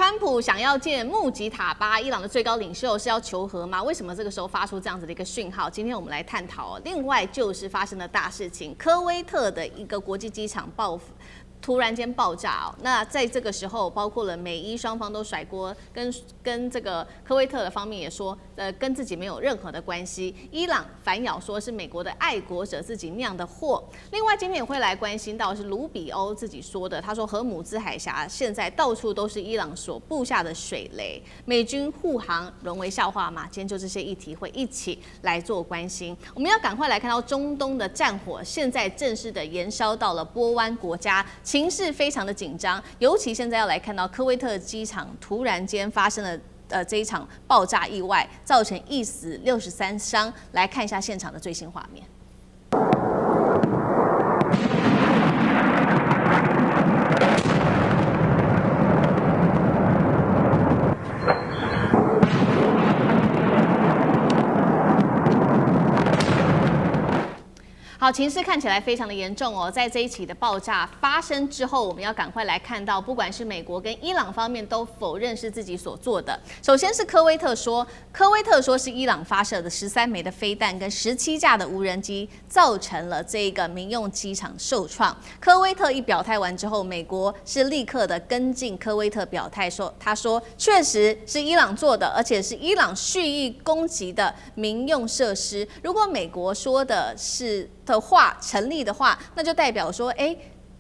川普想要見穆吉塔巴，伊朗的最高領袖是要求和嗎？為什麼這個時候發出這樣子的一個訊號？今天我們來探討哦。另外就是發生了大事情，科威特的一個國際機場突然間爆炸哦，那在這個時候，包括了美伊雙方都甩鍋，跟這個科威特的方面也說，跟自己沒有任何的關係。伊朗反咬說是美國的愛國者自己釀的禍。另外，今天也會來關心到是盧比歐自己說的，他說荷姆茲海峽現在到處都是伊朗所布下的水雷，美軍護航淪為笑話嗎？今天就這些議題會一起來做關心。我們要趕快來看到中東的戰火，現在正式的延燒到了波灣國家。情勢非常的緊張，尤其現在要來看到科威特機場突然間發生了這一場爆炸意外，造成1死63傷。來看一下現場的最新畫面。好，情勢看起來非常的嚴重哦。在這一起的爆炸發生之後，我們要趕快來看到，不管是美國跟伊朗方面都否認是自己所做的。首先是科威特說是伊朗發射的13枚的飛彈跟17架的無人機造成了這個民用機場受創。科威特一表態完之後，美國是立刻的跟進科威特表態說，他說確實是伊朗做的，而且是伊朗蓄意攻擊的民用設施。如果美國說的話成立的話，那就代表說，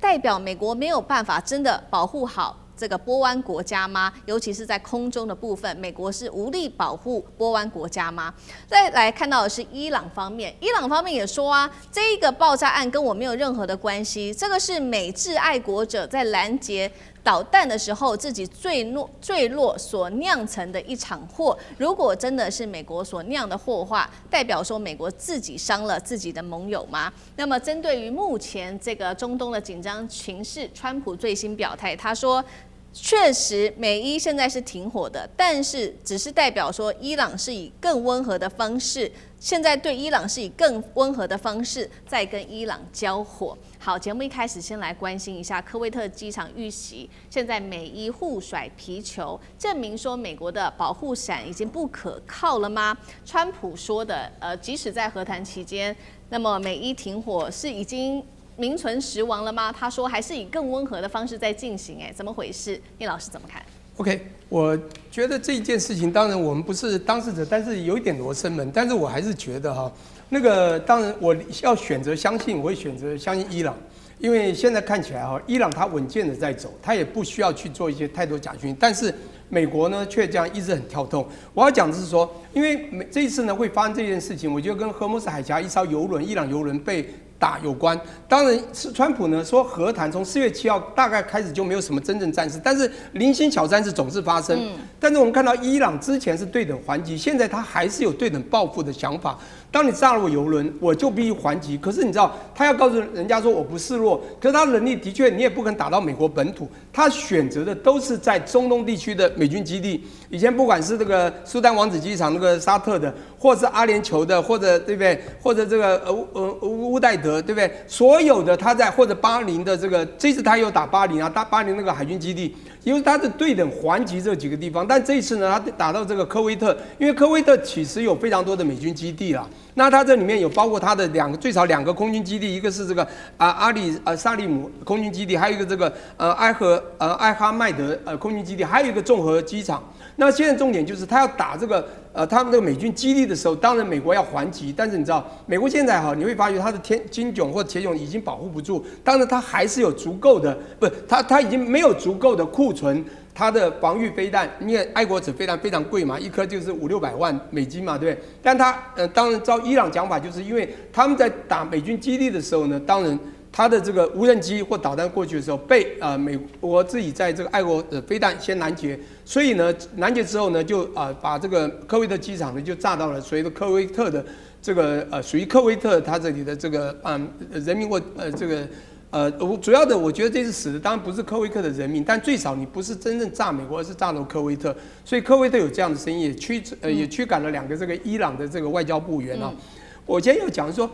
代表美國沒有辦法真的保護好這個波灣國家嗎？尤其是在空中的部分，美國是無力保護波灣國家嗎？再來看到的是伊朗方面，伊朗方面也說啊，這一個爆炸案跟我沒有任何的關係，這個是美制愛國者在攔截導彈的時候自己墜落所釀成的一場禍。如果真的是美國所釀的禍的話，代表說美國自己傷了自己的盟友嗎？那麼針對於目前這個中東的緊張情勢，川普最新表態，他說確實美伊現在是停火的，但是只是代表說伊朗是以更溫和的方式，現在对伊朗是以更溫和的方式在跟伊朗交火。好，節目一開始先來關心一下科威特機場遇襲，現在美伊互甩皮球，證明說美國的保護傘已經不可靠了嗎？川普說的，即使在和談期間，那麼美伊停火是已經名存實亡了嗎？他說還是以更溫和的方式在進行，怎麼回事？聂老師怎麼看 ？OK， 我覺得這一件事情，當然我們不是當事者，但是有一點羅生门，但是我還是覺得哈，那個當然我要選擇相信，我会選擇相信伊朗，因為現在看起來哈，伊朗它穩健的在走，它也不需要去做一些太多假訊息，但是美國呢卻這樣一直很跳動。我要講的是說，因為這一次呢會發生這件事情，我覺得跟荷姆斯海峽一艘油輪，伊朗油輪被打有關。當然是川普呢說和談從4月7號大概開始就沒有什麼真正戰事，但是零星小戰事總是發生。但是我們看到伊朗之前是對等還擊，現在他還是有對等報復的想法。當你炸了我油輪，我就必須還擊。可是你知道，他要告訴人家說我不示弱，可是他能力的確你也不可能打到美國本土，他選擇的都是在中東地區的美軍基地。以前不管是这個蘇丹王子機場那個沙特的，或是阿聯酋的，或者對不對？或者這個烏代德，對不對？所有的他在或者巴林的這個，這次他又打巴林啊，打巴林那個海軍基地，因為他的對等還擊這幾個地方。但這一次呢，他打到這個科威特，因為科威特其實有非常多的美軍基地啦。那它這裡面有包括它的最少2個空軍基地，一個是這個薩利姆空軍基地，還有一個這個艾哈邁德空軍基地，還有一個綜合機場。那現在重點就是他要打這個他們這個美軍基地的時候，當然美國要還擊，但是你知道美國現在你會發覺它的金迥或鐵迥已經保護不住，當然它還是有足夠的，不是它已經沒有足夠的庫存。它的防禦飛彈，因為愛國者飛彈非常貴嘛，一顆就是500-600萬美金嘛，對不对？但它當然照伊朗講法，就是因為他們在打美軍基地的時候呢，當然它的這個無人機或導彈過去的時候，被美國自己在這個愛國者飛彈先攔截，所以呢攔截之後呢，就把這個科威特機場呢就炸到了隨着科威特的這個屬於科威特它這裡的這個人民或這個。主要的，我覺得這次死的當然不是科威特的人民，但最少你不是真正炸美國，而是炸到科威特，所以科威特有這樣的聲音，也驅趕了2個這個伊朗的這個外交部員啊。我今天要講說，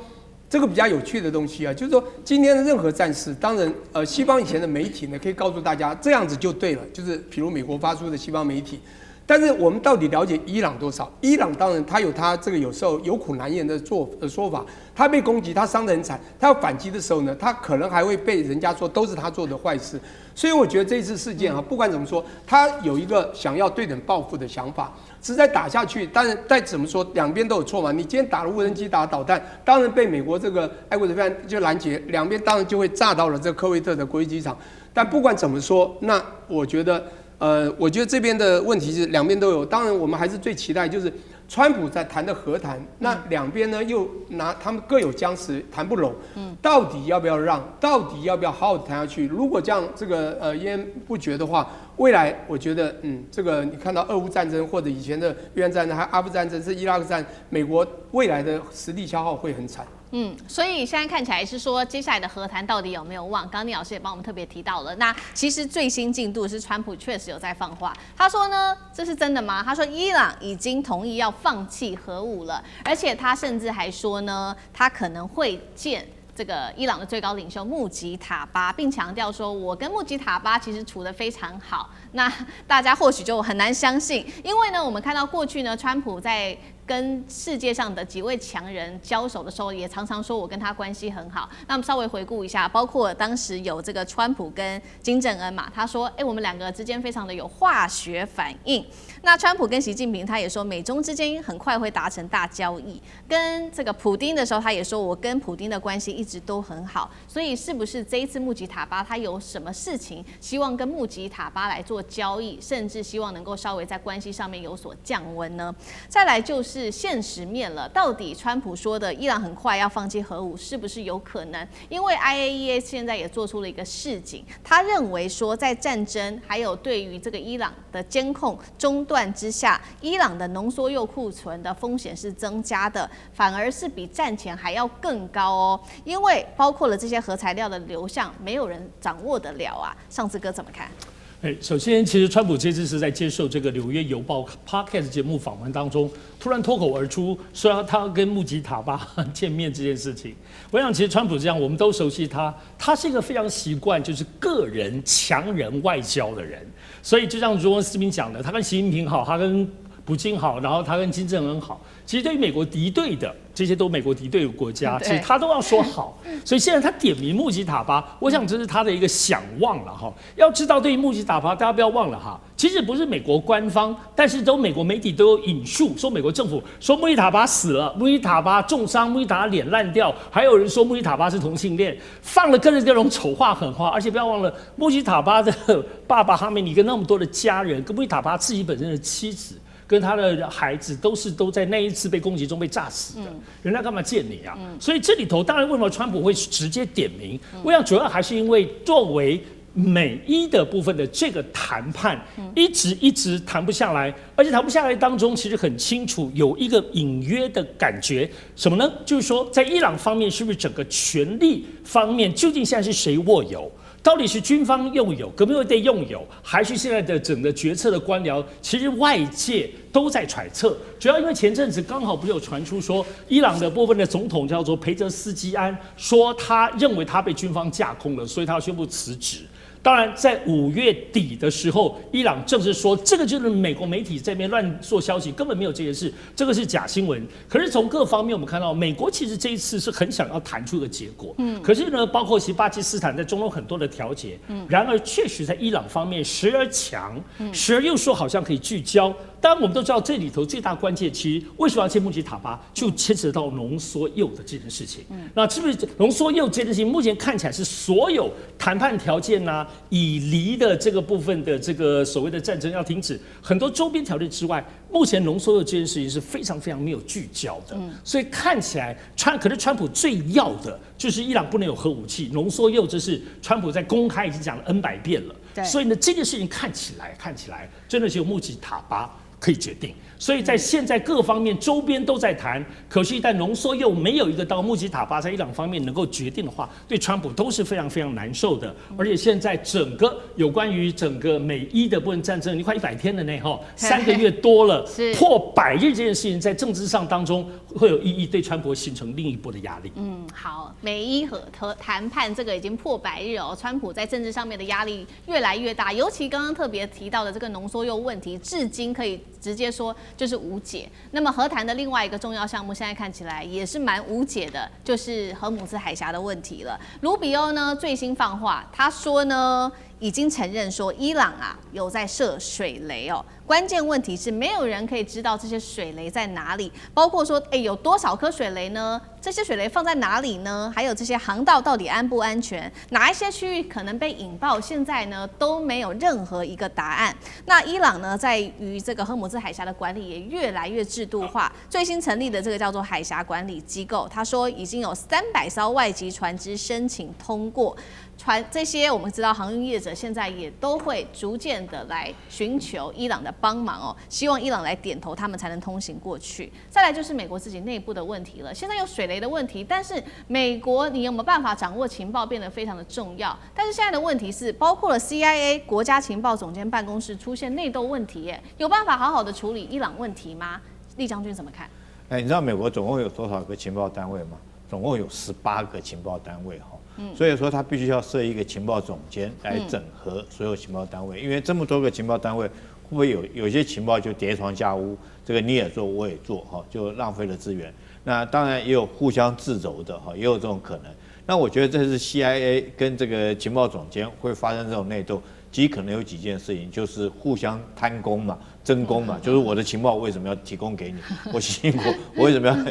這個比較有趣的東西啊，就是說今天的任何戰事，當然西方以前的媒體呢可以告訴大家這樣子就對了，就是比如美國發出的西方媒体。但是我們到底了解伊朗多少？伊朗当然他有他这個有時候有苦難言的說法，他被攻擊，他傷得很慘，他要反擊的時候呢，他可能還會被人家說都是他做的壞事。所以我覺得這次事件啊，不管怎麼說，他有一個想要對等報復的想法，實在打下去，當然再怎麼說兩邊都有錯嘛。你今天打了無人機，打了導彈，當然被美國這個愛國者飛彈就攔截，兩邊當然就會炸到了這個科威特的國際機場。但不管怎麼說，那我覺得這邊的問題是兩邊都有。當然，我們還是最期待就是川普在談的和談，那兩邊呢又他們各有僵持，談不攏，到底要不要讓？到底要不要好好談下去？如果這樣這個焉不決的話，未來我覺得這個你看到俄烏戰爭或者以前的越南戰爭，還有阿富汗戰爭、是伊拉克戰，美國未來的實力消耗會很慘。所以現在看起來是說，接下來的和談到底有沒有望？剛剛聶老師也幫我們特別提到了。那其實最新進度是，川普確實有在放話，他說呢，這是真的嗎？他說伊朗已經同意要放棄核武了，而且他甚至還說呢，他可能會見這個伊朗的最高領袖穆吉塔巴，並強調說，我跟穆吉塔巴其實處得非常好。那大家或許就很難相信，因為呢，我們看到過去呢，川普在跟世界上的幾位強人交手的時候，也常常說我跟他關係很好。那我們稍微回顧一下，包括當時有這個川普跟金正恩嘛，他說，我們兩個之間非常的有化學反應。那川普跟習近平他也說，美中之間很快會達成大交易。跟這個普丁的時候，他也說我跟普丁的關係一直都很好。所以是不是這一次穆吉塔巴他有什麼事情，希望跟穆吉塔巴來做交易，甚至希望能夠稍微在關係上面有所降溫呢？再來就是現實面了，到底川普說的伊朗很快要放棄核武是不是有可能？因為 IAEA 現在也做出了一個示警，他認為說在戰爭還有對於這個伊朗的監控中斷之下，伊朗的濃縮鈾庫存的風險是增加的，反而是比戰前還要更高哦。因為包括了這些核材料的流向，沒有人掌握得了啊。尚志哥怎麼看？首先，其實川普這次是在接受這個《紐約郵報》Podcast 節目訪問當中，突然脫口而出說他要跟穆吉塔巴見面這件事情。我想，其實川普這樣，我們都熟悉他，他是一個非常習慣就是個人強人外交的人。所以就像如文思明講的，他跟習近平好，他跟普京好，然後他跟金正恩好。其實對於美國敵對的這些都美國敵對的國家，其實他都要說好。所以現在他點名穆吉塔巴，我想這是他的一個想望了哈。要知道，對於穆吉塔巴，大家不要忘了哈，其實不是美國官方，但是都美國媒體都有引述說，美國政府說穆吉塔巴死了，穆吉塔巴重傷，穆吉塔巴臉爛掉，還有人說穆吉塔巴是同性戀，放了各種醜話狠話。而且不要忘了，穆吉塔巴的爸爸哈梅尼跟那麼多的家人，跟穆吉塔巴自己本身的妻子跟他的孩子都在那一次被攻擊中被炸死的，人家幹嘛見你啊？所以這裡頭當然為什麼川普會直接點名？我想主要還是因為作為美伊的部分的這個談判，一直談不下來，而且談不下來當中，其實很清楚有一個隱約的感覺，什麼呢？就是說在伊朗方面，是不是整個權力方面究竟現在是誰握有？到底是軍方擁有，革命衛隊擁有，還是現在的整個決策的官僚？其實外界都在揣測。主要因為前陣子剛好不是有傳出說，伊朗的部分的總統叫做裴澤斯基安，說他認為他被軍方架空了，所以他要宣布辭職。當然，在5月底的時候，伊朗正式說，這個就是美國媒體在那邊亂做消息，根本沒有這件事，這個是假新聞。可是從各方面我們看到，美國其實這一次是很想要談出一個結果。可是呢，包括其實巴基斯坦在中東很多的調解，然而確實在伊朗方面時而強，時而又說好像可以聚焦。當然，我們都知道這裡頭最大關鍵，其實為什麼要見穆吉塔巴，就牽扯到濃縮鈾的這件事情。那是不是濃縮鈾這件事情，目前看起來是所有談判條件吶，以離的這個部分的這個所謂的戰爭要停止，很多周邊條件之外，目前濃縮鈾這件事情是非常非常沒有聚焦的。所以看起來可是川普最要的就是伊朗不能有核武器，濃縮鈾這是川普在公開已經講了 N 百遍了。所以呢，這件事情看起來真的是有穆吉塔巴可以決定。所以在現在各方面周邊都在談，可是一旦濃縮鈾沒有一個到穆吉塔巴在伊朗方面能夠決定的話，對川普都是非常非常難受的。而且現在整個有關於整個美伊的部分戰爭，你快100天了呢，哈，3個月多了，破100日這件事情在政治上當中會有意義，對川普形成另一波的壓力。好，美伊和談判這個已經破100日哦，川普在政治上面的壓力越來越大，尤其剛剛特別提到的這個濃縮鈾問題，至今可以直接說就是無解。那麼和談的另外一個重要項目，現在看起來也是蠻無解的，就是荷姆茲海峽的問題了。盧比歐呢最新放話，他說呢已經承認說伊朗啊有在設水雷哦。關鍵問題是沒有人可以知道這些水雷在哪裡，包括說有多少顆水雷呢？這些水雷放在哪裡呢？還有這些航道到底安不安全？哪一些區域可能被引爆？現在呢都沒有任何一個答案。那伊朗呢在於這個荷姆茲海峽的管理也越來越制度化，最新成立的這個叫做海峽管理機構，他說已經有300艘外籍船隻申請通過。這些我們知道航運業者現在也都會逐漸的來尋求伊朗的幫忙哦，希望伊朗來點頭，他們才能通行過去。再來就是美國自己內部的問題了，現在有水雷的問題，但是美國你有沒有辦法掌握情報變得非常的重要。但是現在的問題是，包括了 CIA 國家情報總監辦公室出現內鬥問題耶，有辦法好好的處理伊朗問題嗎？厲將軍怎麼看？你知道美國總共有多少個情報單位嗎？總共有18個情報單位哈。所以說，他必須要設一個情報總監來整合所有情報單位，因為這麼多個情報單位，會不會有些情報就疊床架屋，這個你也做我也做哈，就浪費了資源。那當然也有互相掣肘的哈，也有這種可能。那我覺得這是 CIA 跟這個情報總監會發生這種內鬥，極可能有幾件事情，就是互相貪功嘛。爭功嘛，就是我的情報為什麼要提供給你？我辛苦，我為什麼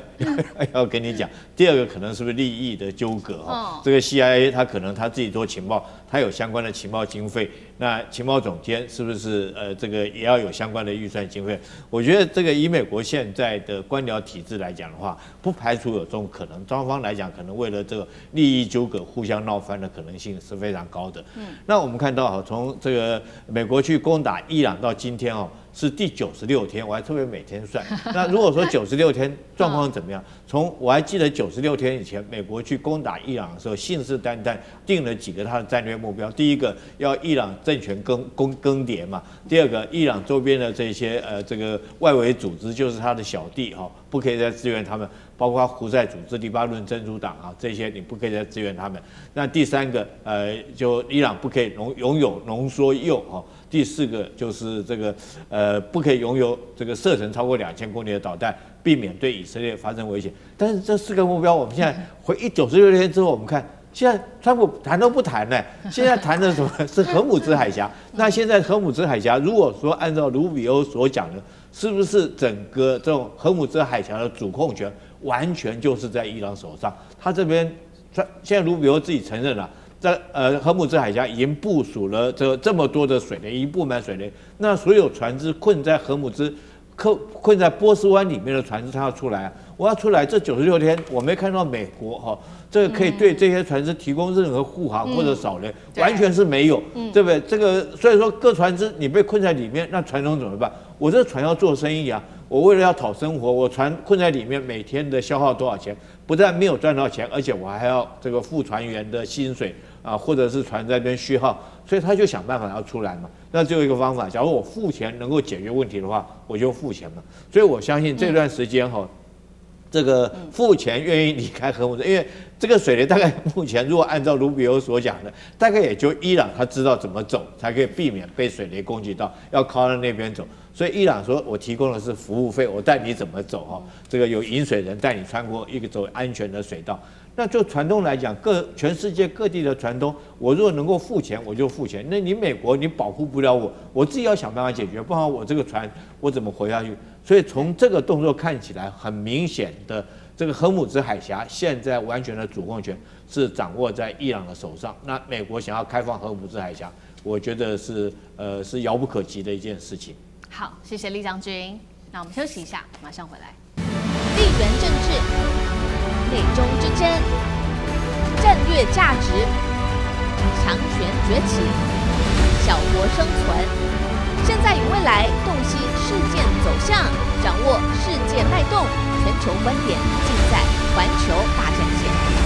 要跟你講？第二個可能是不是利益的糾葛哈？這個 CIA 他可能他自己做情報，他有相關的情報經費，那情報總監是不是這個也要有相關的預算經費？我覺得這個以美國現在的官僚體制來講的話，不排除有這種可能，雙方來講可能為了這個利益糾葛互相鬧翻的可能性是非常高的。那我們看到哈，從這個美國去攻打伊朗到今天哦。是第96天，我還特別每天算。那如果說96天狀況怎麼樣？我還記得96天以前，美國去攻打伊朗的時候，信誓旦旦定了幾個他的戰略目標。第一個，要伊朗政權更迭嘛；第二個，伊朗周邊的這些這個外圍組織就是他的小弟哈，不可以再支援他們，包括胡塞組織、黎巴嫩真主黨啊這些，你不可以再支援他們。那第三個，就伊朗不可以擁有濃縮鈾哈。第四個就是這個不可以擁有這個射程超過2000公里的導彈，避免對以色列發生威脅。但是這4個目標，我們現在回96天之後，我們看現在川普談都不談呢，現在談的什麼是荷姆茲海峽？那現在荷姆茲海峽，如果說按照盧比歐所講的，是不是整個這種荷姆茲海峽的主控權完全就是在伊朗手上？他這邊現在盧比歐自己承認了。在荷姆茲海峽已經部署了這麼多的水雷，已經布滿水雷。那所有船只困在荷姆茲、困在波斯灣裡面的船只，它要出來啊！我要出來，這96天我沒看到美國哈，這個可以對這些船只提供任何護航或者掃雷，完全是沒有，對不對？這個所以說各船只你被困在裡面，那船東怎麼辦？我這船要做生意啊，我為了要討生活，我船困在裡面，每天的消耗多少錢？不但沒有賺到錢，而且我還要這個付船員的薪水啊，或者是船在那邊虛耗，所以他就想辦法要出來嘛。那只有一個方法，假如我付錢能夠解決問題的話，我就付錢嘛。所以我相信這段時間哈，這個付錢願意離開荷姆茲，因為這個水雷大概目前如果按照盧比歐所講的，大概也就伊朗他知道怎麼走，才可以避免被水雷攻擊到，要靠到那邊走。所以伊朗說，我提供的是服務費，我帶你怎麼走哈？這個有引水人帶你穿過一個走安全的水道。那就船東來講，全世界各地的船東，我如果能夠付錢，我就付錢。那你美國你保護不了我，我自己要想辦法解決，不然我這個船我怎麼活下去？所以從這個動作看起來，很明顯的，這個荷姆茲海峽現在完全的主控權是掌握在伊朗的手上。那美國想要開放荷姆茲海峽，我覺得是遙不可及的一件事情。好，謝謝厲將軍。那我們休息一下，馬上回來。地緣政治、美中之爭、戰略價值、強權崛起、小國生存，現在與未來洞悉事件走向，掌握世界脈動，全球觀點盡在環球大戰線。